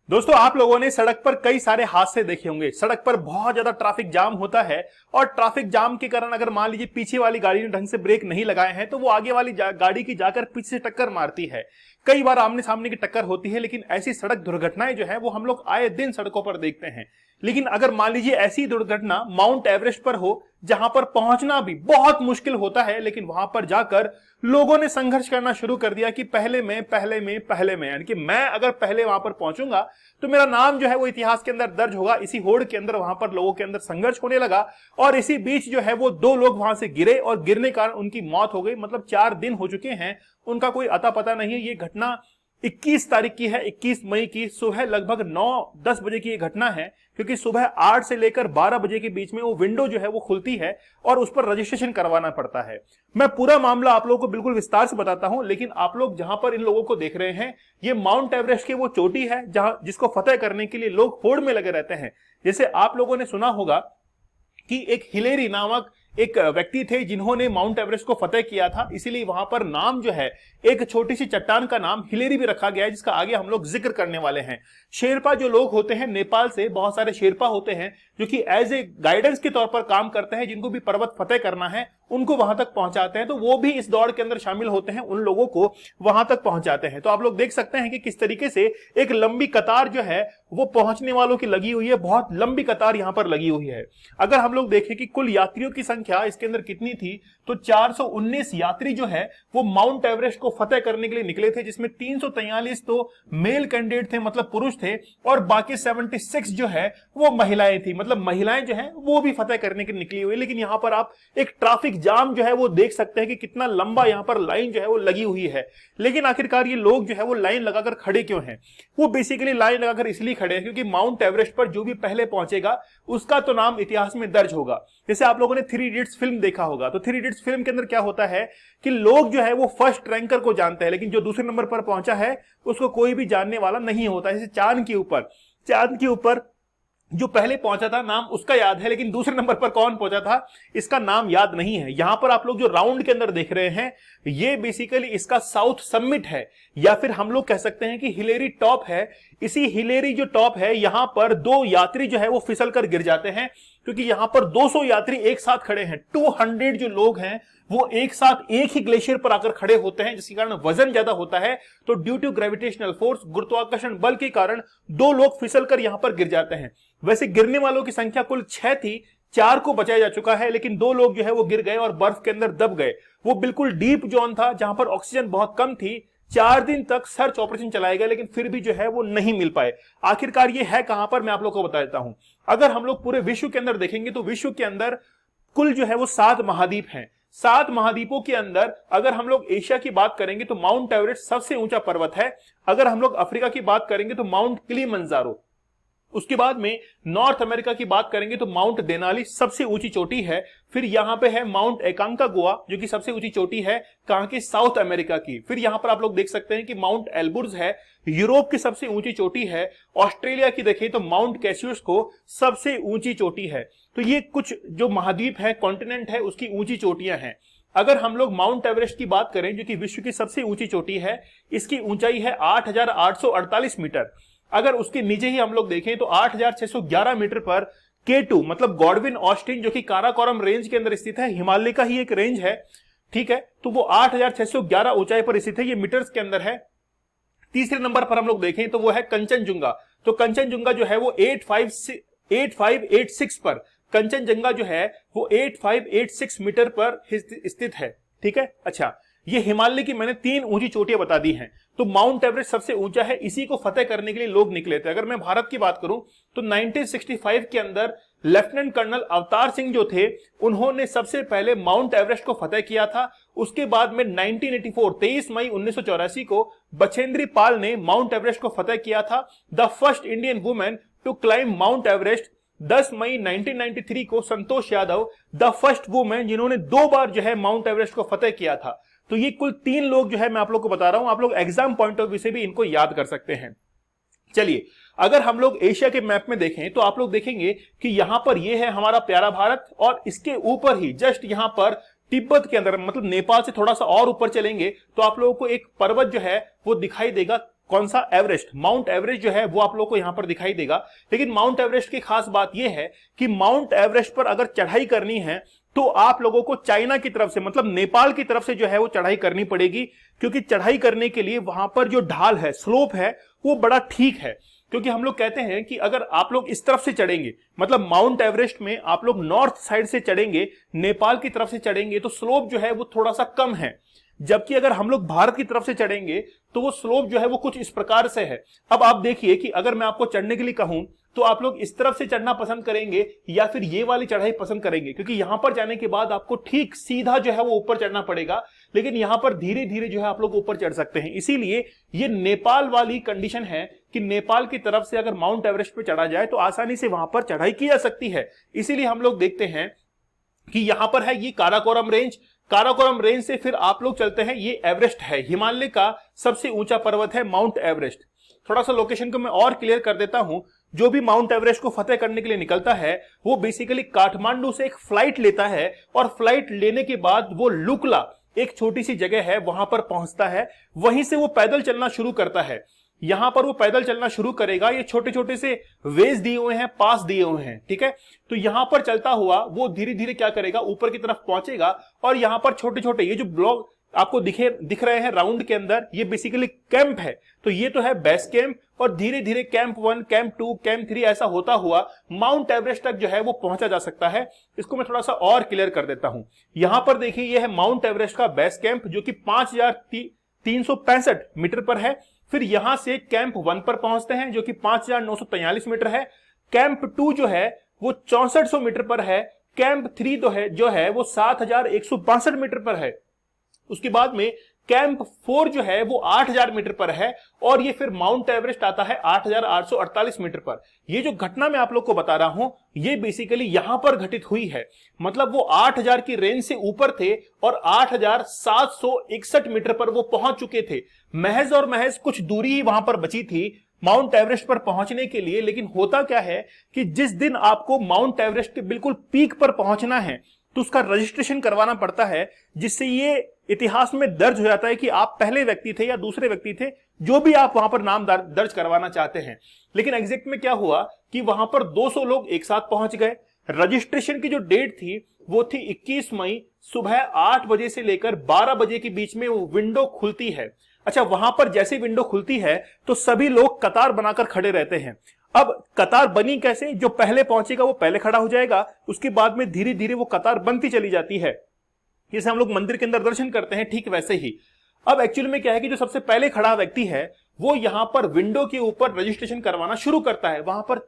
दोस्तों, आप लोगों ने सड़क पर कई सारे हादसे देखे होंगे। सड़क पर बहुत ज्यादा ट्रैफिक जाम होता है और ट्रैफिक जाम के कारण अगर मान लीजिए पीछे वाली गाड़ी ने ढंग से ब्रेक नहीं लगाए हैं तो वो आगे वाली गाड़ी की जाकर पीछे से टक्कर मारती है। कई बार आमने सामने की टक्कर होती है, लेकिन ऐसी सड़क दुर्घटनाएं जो है वो हम लोग आए दिन सड़कों पर देखते हैं। लेकिन अगर मान लीजिए ऐसी दुर्घटना माउंट एवरेस्ट पर हो, जहां पर पहुंचना भी बहुत मुश्किल होता है, लेकिन वहां पर जाकर लोगों ने संघर्ष करना शुरू कर दिया कि पहले में यानी कि मैं अगर पहले वहां पर पहुंचूंगा तो मेरा नाम जो है वो इतिहास के अंदर दर्ज होगा। इसी होड़ के अंदर वहां पर लोगों के अंदर संघर्ष होने लगा और इसी बीच जो है वो 2 लोग वहां से गिरे और गिरने के कारण उनकी मौत हो गई। मतलब 4 दिन हो चुके हैं, उनका कोई अता पता नहीं है। ये घटना 21 तारीख की है, 21 मई की सुबह लगभग 9-10 बजे की ये घटना है, क्योंकि सुबह 8 से लेकर 12 बजे के बीच में वो विंडो जो है वो खुलती है और उस पर रजिस्ट्रेशन करवाना पड़ता है। मैं पूरा मामला आप लोगों को बिल्कुल विस्तार से बताता हूं, लेकिन आप लोग जहां पर इन लोगों को देख रहे हैं, ये माउंट एवरेस्ट की वो चोटी है जहां जिसको फतेह करने के लिए लोग होड़ में लगे रहते हैं। जैसे आप लोगों ने सुना होगा कि एक हिलेरी नामक एक व्यक्ति थे जिन्होंने माउंट एवरेस्ट को फतेह किया था, इसीलिए वहां पर नाम जो है एक छोटी सी चट्टान का नाम हिलेरी भी रखा गया है, जिसका आगे हम लोग जिक्र करने वाले हैं। शेरपा जो लोग होते हैं नेपाल से, बहुत सारे शेरपा होते हैं जो कि एज ए गाइडेंस के तौर पर काम करते हैं, जिनको भी पर्वत फतेह करना है उनको वहां तक पहुंचाते हैं, तो वो भी इस दौड़ के अंदर शामिल होते हैं, उन लोगों को वहां तक पहुंचाते हैं। तो आप लोग देख सकते हैं कि किस तरीके से एक लंबी कतार जो है वो पहुंचने वालों की लगी हुई है, बहुत लंबी कतार यहां पर लगी हुई है। अगर हम लोग देखें कि कुल यात्रियों की संख्या इसके अंदर कितनी थी, तो 419 यात्री जो है वो माउंट एवरेस्ट को फतेह करने के लिए निकले थे, जिसमें 343 तो मेल कैंडिडेट थे, मतलब पुरुष थे, और बाकी 76 जो है वो महिलाएं थी, मतलब महिलाएं जो है वो भी फतेह करने के लिए निकली हुई। लेकिन यहां पर आप एक ट्रैफिक जाम जो है वो देख सकते हैं कि कितना लंबा यहां पर लाइन जो है वो लगी हुई है। लेकिन आखिरकार ये लोग जो है वो लाइन लगाकर खड़े क्यों हैं? वो बेसिकली लाइन लगाकर इसलिए खड़े हैं क्योंकि माउंट एवरेस्ट पर जो भी पहले पहुंचेगा उसका तो नाम इतिहास में दर्ज होगा। जैसे आप लोगों ने 3 इडियट्स फिल्म देखा होगा, तो 3 इडियट्स फिल्म के अंदर क्या होता है कि लोग जो है वो फर्स्ट रैंकर को जानते हैं, लेकिन जो दूसरे नंबर पर पहुंचा है उसको कोई भी जानने वाला नहीं होता। जैसे चांद के ऊपर जो पहले पहुंचा था नाम उसका याद है, लेकिन दूसरे नंबर पर कौन पहुंचा था इसका नाम याद नहीं है। यहां पर आप लोग जो राउंड के अंदर देख रहे हैं ये बेसिकली इसका साउथ समिट है, या फिर हम लोग कह सकते हैं कि हिलेरी टॉप है। इसी हिलेरी जो टॉप है यहां पर 2 यात्री जो है वो फिसल कर गिर जाते हैं, क्योंकि यहां पर 200 यात्री एक साथ खड़े हैं। 200 जो लोग हैं वो एक साथ एक ही ग्लेशियर पर आकर खड़े होते हैं, जिसके कारण वजन ज्यादा होता है, तो ड्यू टू ग्रेविटेशनल फोर्स, गुरुत्वाकर्षण बल के कारण 2 लोग फिसलकर यहां पर गिर जाते हैं। वैसे गिरने वालों की संख्या कुल 6 थी, 4 को बचाया जा चुका है, लेकिन 2 लोग जो है वो गिर गए और बर्फ के अंदर दब गए। वो बिल्कुल डीप जोन था जहां पर ऑक्सीजन बहुत कम थी। 4 दिन तक सर्च ऑपरेशन चलाया गया, लेकिन फिर भी जो है वो नहीं मिल पाए। आखिरकार ये है कहां पर, मैं आप लोग को बता देता हूं। अगर हम लोग पूरे विश्व के अंदर देखेंगे तो विश्व के अंदर कुल जो है वो 7 महाद्वीप हैं। 7 महाद्वीपों के अंदर अगर हम लोग एशिया की बात करेंगे तो माउंट एवरेस्ट सबसे ऊंचा पर्वत है। अगर हम लोग अफ्रीका की बात करेंगे तो माउंट किलिमंजारो, उसके बाद में नॉर्थ अमेरिका की बात करेंगे तो माउंट देनाली सबसे ऊंची चोटी है। फिर यहां पे है माउंट एकांकागुआ जो कि सबसे ऊंची चोटी है कहां की, साउथ अमेरिका की। फिर यहां पर आप लोग देख सकते हैं कि माउंट एल्बुर्ज है, यूरोप की सबसे ऊंची चोटी है। ऑस्ट्रेलिया की देखें तो माउंट कैसियस सबसे ऊंची चोटी है। तो ये कुछ जो महाद्वीप है, कॉन्टिनेंट है, उसकी ऊंची चोटियां हैं। अगर हम लोग माउंट एवरेस्ट की बात करें जो कि विश्व की सबसे ऊंची चोटी है, इसकी ऊंचाई है 8,848 मीटर। अगर उसके नीचे ही हम लोग देखें तो 8,611 मीटर पर K2 मतलब गॉडविन ऑस्टिन जो कि काराकोरम रेंज के अंदर स्थित है, हिमालय का ही एक रेंज है, ठीक है, तो वो 8,611 ऊंचाई पर स्थित है, ये मीटर्स के अंदर है। तीसरे नंबर पर हम लोग देखें तो वो है कंचनजुंगा। तो कंचनजुंगा जो है वो 8586 पर, कंचनजंगा जो है वो 8586 मीटर पर स्थित है, ठीक है। अच्छा, ये हिमालय की मैंने 3 ऊंची चोटियां बता दी हैं, तो माउंट एवरेस्ट सबसे ऊंचा है, इसी को फतेह करने के लिए लोग निकले थे। अगर मैं भारत की बात करूं तो 1965 के अंदर लेफ्टिनेंट कर्नल अवतार सिंह जो थे उन्होंने सबसे पहले माउंट एवरेस्ट को फतेह किया था। उसके बाद में 1984 23 मई 1984 को बछेंद्री पाल ने माउंट एवरेस्ट को फतेह किया था। The first Indian women to climb Mount Everest 10 मई 1993 को Santosh Yadav, the first women जिन्होंने 2 बार जो है माउंट एवरेस्ट को फतेह किया था। तो ये कुल 3 लोग जो है मैं आप लोग को बता रहा हूं, आप लोग एग्जाम पॉइंट ऑफ व्यू से भी इनको याद कर सकते हैं। चलिए, अगर हम लोग एशिया के मैप में देखें तो आप लोग देखेंगे कि यहां पर ये है हमारा प्यारा भारत, और इसके ऊपर ही जस्ट यहां पर तिब्बत के अंदर, मतलब नेपाल से थोड़ा सा और ऊपर चलेंगे तो आप लोगों को एक पर्वत जो है वो दिखाई देगा, कौन सा? एवरेस्ट। माउंट एवरेस्ट जो है वो आप लोग को यहां पर दिखाई देगा। लेकिन माउंट एवरेस्ट की खास बात यह है कि माउंट एवरेस्ट पर अगर चढ़ाई करनी है तो आप लोगों को चाइना की तरफ से, मतलब नेपाल की तरफ से जो है वो चढ़ाई करनी पड़ेगी, क्योंकि चढ़ाई करने के लिए वहां पर जो ढाल है, स्लोप है, वो बड़ा ठीक है। क्योंकि हम लोग कहते हैं कि अगर आप लोग इस तरफ से चढ़ेंगे, मतलब माउंट एवरेस्ट में आप लोग नॉर्थ साइड से चढ़ेंगे, नेपाल की तरफ से चढ़ेंगे, तो स्लोप जो है वो थोड़ा सा कम है। जबकि अगर हम लोग भारत की तरफ से चढ़ेंगे तो वो स्लोप जो है वो कुछ इस प्रकार से है। अब आप देखिए कि अगर मैं आपको चढ़ने के लिए कहूं तो आप लोग इस तरफ से चढ़ना पसंद करेंगे या फिर ये वाली चढ़ाई पसंद करेंगे, क्योंकि यहां पर जाने के बाद आपको ठीक सीधा जो है वो ऊपर चढ़ना पड़ेगा, लेकिन यहां पर धीरे धीरे जो है आप लोग ऊपर चढ़ सकते हैं। इसीलिए ये नेपाल वाली कंडीशन है कि नेपाल की तरफ से अगर माउंट एवरेस्ट पे चढ़ा जाए तो आसानी से वहां पर चढ़ाई की जा सकती है। इसीलिए हम लोग देखते हैं कि यहां पर है ये काराकोरम रेंज। काराकोरम रेंज से फिर आप लोग चलते हैं, ये एवरेस्ट है, हिमालय का सबसे ऊंचा पर्वत है माउंट एवरेस्ट। थोड़ा सा लोकेशन को मैं और क्लियर कर देता हूं। जो भी माउंट एवरेस्ट को फतेह करने के लिए निकलता है वो बेसिकली काठमांडू से एक फ्लाइट लेता है, और फ्लाइट लेने के बाद वो लुकला, एक छोटी सी जगह है, वहां पर पहुंचता है। वहीं से वो पैदल चलना शुरू करता है। यहां पर वो पैदल चलना शुरू करेगा। ये छोटे छोटे से वेज दिए हुए हैं, पास दिए हुए हैं, ठीक है। तो यहां पर चलता हुआ वो धीरे धीरे क्या करेगा, ऊपर की तरफ पहुंचेगा। और यहां पर छोटे छोटे ये जो ब्लॉक आपको दिख रहे हैं राउंड के अंदर, ये बेसिकली कैंप है। तो ये तो है बेस कैंप, और धीरे धीरे कैंप 1, कैंप 2, कैंप 3 ऐसा होता हुआ माउंट एवरेस्ट तक जो है वो पहुंचा जा सकता है। इसको मैं थोड़ा सा और क्लियर कर देता हूं। यहां पर देखिए ये है माउंट एवरेस्ट का बेस कैंप, जो कि 5365 मीटर पर है। फिर यहां से कैंप 1 पर पहुंचते हैं, जो कि 5943 मीटर है। कैंप 2 जो है वो 6400 मीटर पर है। कैंप 3 जो है वो 7162 मीटर पर है। उसके बाद में कैंप 4 जो है वो 8000 मीटर पर है, और ये फिर माउंट एवरेस्ट आता है 8848 मीटर पर। ये जो घटना मैं आप लोग को बता रहा हूं ये बेसिकली यहां पर घटित हुई है। मतलब वो 8000 की रेंज से ऊपर थे और 8761 मीटर पर वो पहुंच चुके थे। महज और महज कुछ दूरी ही वहां पर बची थी माउंट एवरेस्ट पर पहुंचने के लिए। लेकिन होता क्या है कि जिस दिन आपको माउंट एवरेस्ट के बिल्कुल पीक पर पहुंचना है तो उसका रजिस्ट्रेशन करवाना पड़ता है, जिससे ये इतिहास में दर्ज हो जाता है कि आप पहले व्यक्ति थे या दूसरे व्यक्ति थे, जो भी आप वहां पर नाम दर्ज करवाना चाहते हैं। लेकिन एग्जैक्ट में क्या हुआ कि वहां पर 200 लोग एक साथ पहुंच गए। रजिस्ट्रेशन की जो डेट थी वो थी 21 मई, सुबह 8 बजे से लेकर 12 बजे के बीच में वो विंडो खुलती है। अच्छा, वहां पर जैसे विंडो खुलती है तो सभी लोग कतार बनाकर खड़े रहते हैं। अब कतार बनी कैसे? जो पहले पहुंचेगा वो पहले खड़ा हो जाएगा, उसके बाद में धीरे धीरे वो कतार बनती चली जाती है। जैसे हम लोग मंदिर के अंदर दर्शन करते हैं, ठीक वैसे ही। अब एक्चुअली में क्या है कि जो सबसे पहले खड़ा व्यक्ति है वो यहां पर विंडो के ऊपर रजिस्ट्रेशन करवाना शुरू करता है। वहां पर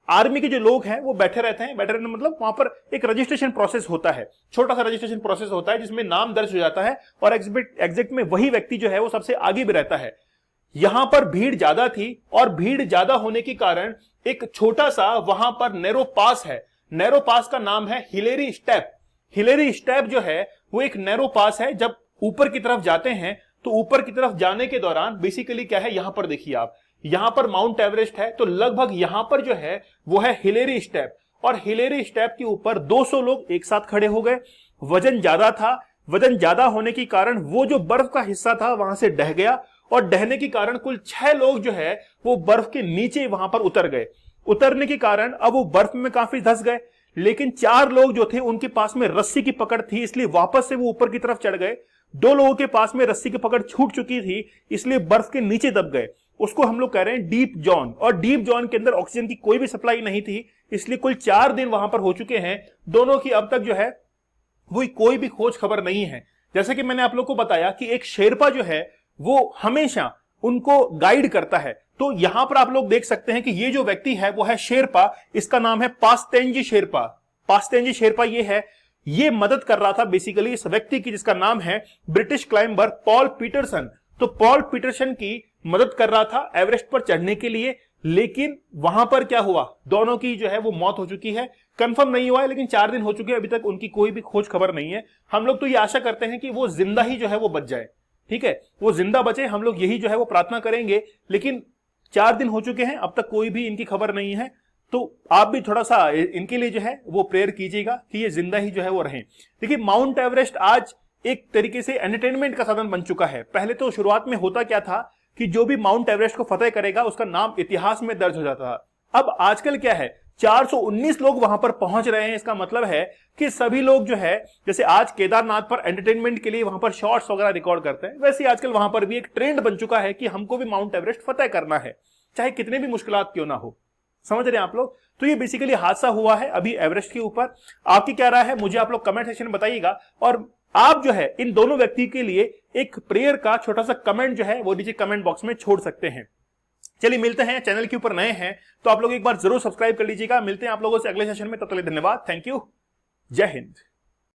आर्मी के जो लोग हैं वो बैठे रहते हैं। बैठे रहने मतलब वहां पर एक रजिस्ट्रेशन प्रोसेस होता है, छोटा सा रजिस्ट्रेशन प्रोसेस होता है जिसमें नाम दर्ज हो जाता है, और एग्जैक्ट में वही व्यक्ति जो है वो सबसे आगे भी रहता है। यहां पर भीड़ ज्यादा थी, और भीड़ ज्यादा होने के कारण एक छोटा सा वहां पर नैरो पास है। नैरो पास का नाम है हिलेरी स्टेप। हिलेरी स्टेप जो है वो एक नैरो पास है। जब ऊपर की तरफ जाते हैं तो ऊपर की तरफ जाने के दौरान बेसिकली क्या है, यहां पर देखिए आप, यहां पर माउंट एवरेस्ट है, तो लगभग यहां पर जो है वो है हिलेरी स्टेप। और हिलेरी स्टेप के ऊपर 200 लोग एक साथ खड़े हो गए। वजन ज्यादा था, वजन ज्यादा होने के कारण वो जो बर्फ का हिस्सा था वहां से ढह गया, और ढहने के कारण कुल 6 लोग जो है वो बर्फ के नीचे वहां पर उतर गए। उतरने के कारण अब वो बर्फ में काफी धंस गए। लेकिन 4 लोग जो थे उनके पास में रस्सी की पकड़ थी, इसलिए वापस से वो ऊपर की तरफ चढ़ गए। 2 लोगों के पास में रस्सी की पकड़ छूट चुकी थी, इसलिए बर्फ के नीचे दब गए। उसको हम लोग कह रहे हैं डीप जोन। और डीप जोन के अंदर ऑक्सीजन की कोई भी सप्लाई नहीं थी, इसलिए कुल 4 दिन वहां पर हो चुके हैं। दोनों की अब तक जो है वो कोई भी खोज खबर नहीं है। जैसे कि मैंने आप लोग को बताया कि एक शेरपा जो है वो हमेशा उनको गाइड करता है। तो यहां पर आप लोग देख सकते हैं कि ये जो व्यक्ति है वो है शेरपा। इसका नाम है पास्तेंजी शेरपा। पास्तेंजी शेरपा ये मदद कर रहा था बेसिकली इस व्यक्ति की, जिसका नाम है ब्रिटिश क्लाइंबर पॉल पीटरसन। तो पॉल पीटरसन की मदद कर रहा था एवरेस्ट पर चढ़ने के लिए। लेकिन वहां पर क्या हुआ, दोनों की जो है वो मौत हो चुकी है। कंफर्म नहीं हुआ है, लेकिन 4 दिन हो चुके हैं, अभी तक उनकी कोई भी खोज खबर नहीं है। हम लोग तो ये आशा करते हैं कि वो जिंदा ही जो है वो बच जाए, ठीक है, वो जिंदा बचे, हम लोग यही जो है वो प्रार्थना करेंगे। लेकिन 4 दिन हो चुके हैं, अब तक कोई भी इनकी खबर नहीं है। तो आप भी थोड़ा सा इनके लिए जो है वो प्रेयर कीजिएगा कि ये जिंदा ही जो है वो रहें। देखिए, माउंट एवरेस्ट आज एक तरीके से एंटरटेनमेंट का साधन बन चुका है। पहले तो शुरुआत में होता क्या था कि जो भी माउंट एवरेस्ट को फतेह करेगा उसका नाम इतिहास में दर्ज हो जाता था। अब आजकल क्या है, 419 लोग वहां पर पहुंच रहे हैं। इसका मतलब है कि सभी लोग जो है, जैसे आज केदारनाथ पर एंटरटेनमेंट के लिए वहां पर शॉर्ट्स वगैरह रिकॉर्ड करते हैं, वैसे ही आजकल वहां पर भी एक ट्रेंड बन चुका है कि हमको भी माउंट एवरेस्ट फतेह करना है, चाहे कितने भी मुश्किलात क्यों ना हो। समझ रहे हैं आप लोग? तो ये बेसिकली हादसा हुआ है अभी एवरेस्ट के ऊपर। आपकी क्या राय है मुझे आप लोग कमेंट सेक्शन में बताइएगा, और आप जो है इन दोनों व्यक्ति के लिए एक प्रेयर का छोटा सा कमेंट जो है वो नीचे कमेंट बॉक्स में छोड़ सकते हैं। चलिए मिलते हैं, चैनल के ऊपर नए हैं तो आप लोग एक बार जरूर सब्सक्राइब कर लीजिएगा। मिलते हैं आप लोगों से अगले सेशन में, तब तक के लिए धन्यवाद, थैंक यू, जय हिंद।